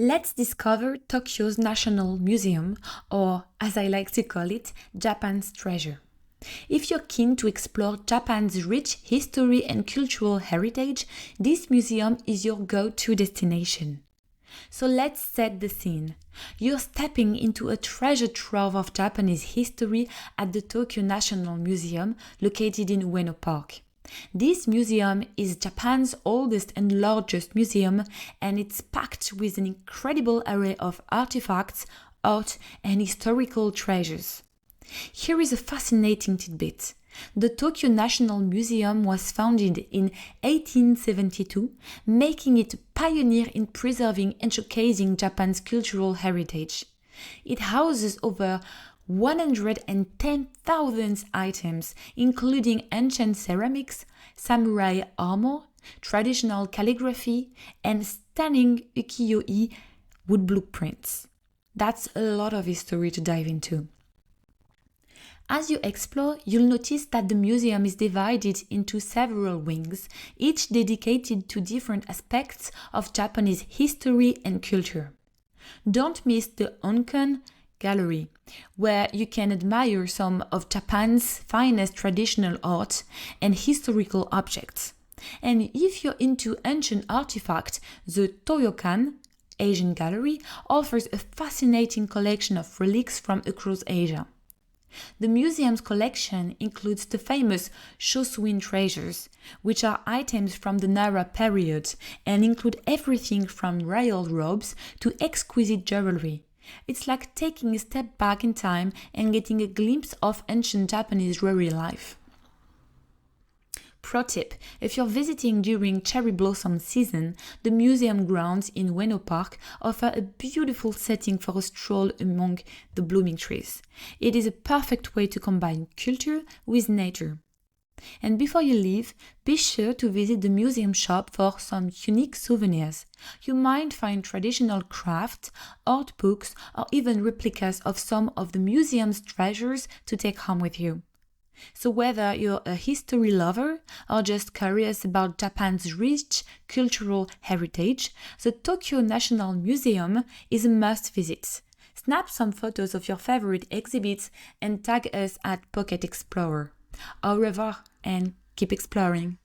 Let's discover Tokyo's National Museum, or as I like to call it, Japan's treasure. If you're keen to explore Japan's rich history and cultural heritage, this museum is your go-to destination. So let's set the scene. You're stepping into a treasure trove of Japanese history at the Tokyo National Museum, located in Ueno Park. This museum is Japan's oldest and largest museum, and it's packed with an incredible array of artifacts, art, and historical treasures. Here is a fascinating tidbit. The Tokyo National Museum was founded in 1872, making it a pioneer in preserving and showcasing Japan's cultural heritage. It houses over 110,000 items, including ancient ceramics, samurai armor, traditional calligraphy, and stunning ukiyo-e wood blueprints. That's a lot of history to dive into. As you explore, you'll notice that the museum is divided into several wings, each dedicated to different aspects of Japanese history and culture. Don't miss the Onkan Gallery, where you can admire some of Japan's finest traditional art and historical objects. And if you're into ancient artifacts, the Toyokan Asian Gallery offers a fascinating collection of relics from across Asia. The museum's collection includes the famous Shosuin treasures, which are items from the Nara period and include everything from royal robes to exquisite jewelry. It's like taking a step back in time and getting a glimpse of ancient Japanese rural life. Pro tip, if you're visiting during cherry blossom season, the museum grounds in Ueno Park offer a beautiful setting for a stroll among the blooming trees. It is a perfect way to combine culture with nature. And before you leave, be sure to visit the museum shop for some unique souvenirs. You might find traditional crafts, art books, or even replicas of some of the museum's treasures to take home with you. So whether you're a history lover or just curious about Japan's rich cultural heritage, the Tokyo National Museum is a must visit. Snap some photos of your favorite exhibits and tag us at Pocket Explorer. Au revoir and keep exploring.